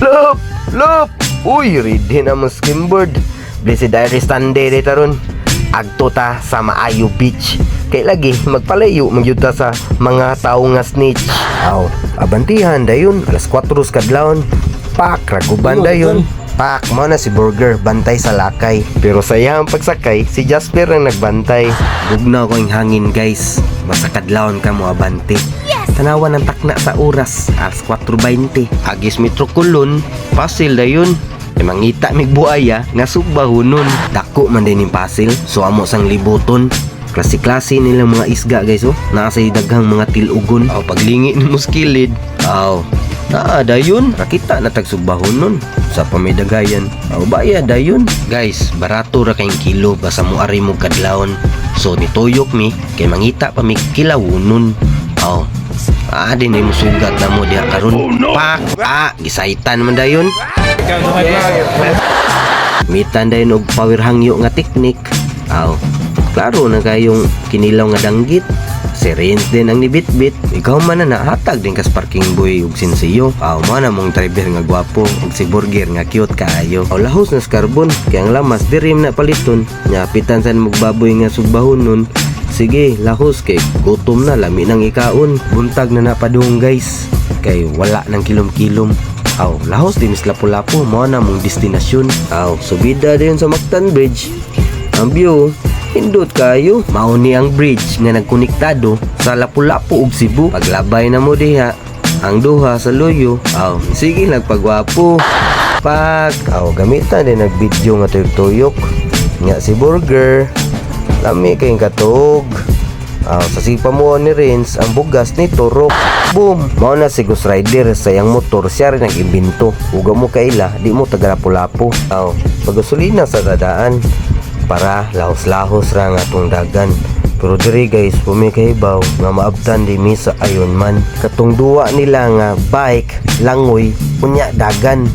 Lop! Lop! Uy, ready na mo skimboard. Blessed Irish Sunday dito ron. Agto ta sa Maayo Beach. Kay lagi magpalayo magyuta sa mga tao nga snitch. Aw, abantihan dayon alas 4 kadlawon. Pak raguban dayon. Pak mo na si Burger bantay sa lakay. Pero sayang pagsakay si Jasper ang nagbantay. Bugna ko yung hangin guys. Basta kadlawon ka mo abante. Tanawan ng takna sa oras alas 4:20. Agis Metro Kulon, pasil dayon. Mangita mig buaya nga sugbahunon. Dako man din yung pasil, so amo sang libuton. Klase-klase nilang mga isga guys oh. Nasa'y daghang mga tilugon. Aw paglingi ni muskilid. Aw, dayon. Rakita na tagsugbahunon. Sa pamidagayan. Aw baya dayon. Guys, barato ra kayong kilo basta mo ari mo kadlawon. So nituyok mi kay mangita pa mi kilawunon. Aw. Din ay musugat na mo diha karon. Oh, no. Pak! Gisaitan man dayon. Mitan dayon og power hangyo nga teknik. Aw. Klaro na kayong kinilaw nga danggit. Si Renz din ang nibitbit. Ikaw man na nahatag din kas parking boy ug sinsiyo. Aw mo na mong driver nga gwapo ug si Burger nga cute kaayo. Aw lahos na sa carbon kay ang lamas dirim na paliton. Nya pitan sa magbaboy nga sugbahonon. Sige, lahos kay gutom na lami nang ikaon. Buntag na napadung guys. Kay wala nang kilom-kilom. Aw, lahos din is Lapu-Lapu mo na mong destinasyon. Aw, subida din sa Mactan Bridge. Ang view, hindot kayo. Mauni ang bridge nga nagkonektado sa Lapu-Lapu ug Cebu. Paglabay na mo diha ang duha sa Loyo. Aw, sige nagpagwapo. Aw, gamitan din nag-video nga tuyok-tuyok. Nga si Burger. Lami kayong katog. Sa sipa mo ni Renz, ang bugas ni Turok. Boom! Mao na si Ghost Rider sa iyang motor, siya rin ang imbento. Uga mo kaila, di mo taga-Lapu-Lapu. Pagasolina sa dadaan para lahos-lahos ra nga atong dagan. Pero diri guys, pumikahibaw nga maabtan di misa ayon man. Katong duwa nila nga bike, langoy, unya dagan.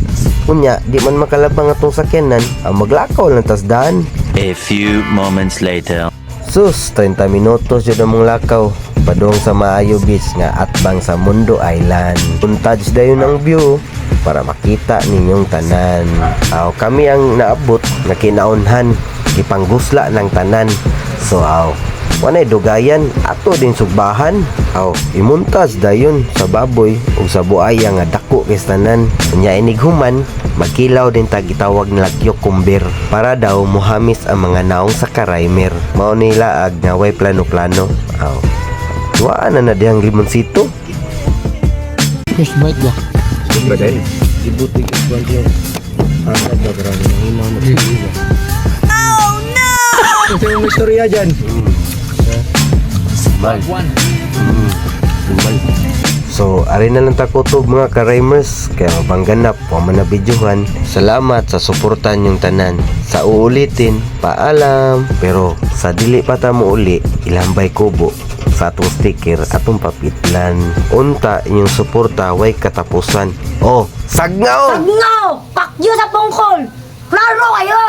Unya, di man makalabang atong sakyanan, ang maglakaw lang tas daan. A few moments later. Sus, 30 minutos yun ang mong lakaw. Padong sa Maayo Beach nga atbang sa Mundo Island. Puntage dayon ang view para makita ninyong tanan. Kami ang naabot na kinaunhan. Ipanggusla ng tanan. So wanay dugayan ato din sugbahan. Imuntas dayon sa baboy ug sa buaya nga dako kay tanan. Unya inighuman magkilaw din tagitawag nila cucumber para daw muhamis ang mga naong sa Karaymer. Mao nila ag nga way plano-plano. Tuwaan na dihang limonsito. Fish bite ba? Ba dahil? Ibuti ko ba diyan? Ano ba karami nang imaw na sila? Oh no! Ito yung istorya dyan. So, ari na lang takutob mga Karaymers. Kaya mapangganap o manabidyohan. Salamat sa suporta niyong tanan. Sa uulitin, paalam. Pero sa dili pa ta mo uli, ilambay kubo sa atong sticker atong papitlan. Unta inyong suporta way katapusan. Sagnaw! Sagnaw! Pakyo sa pungkol! Klaro kayo!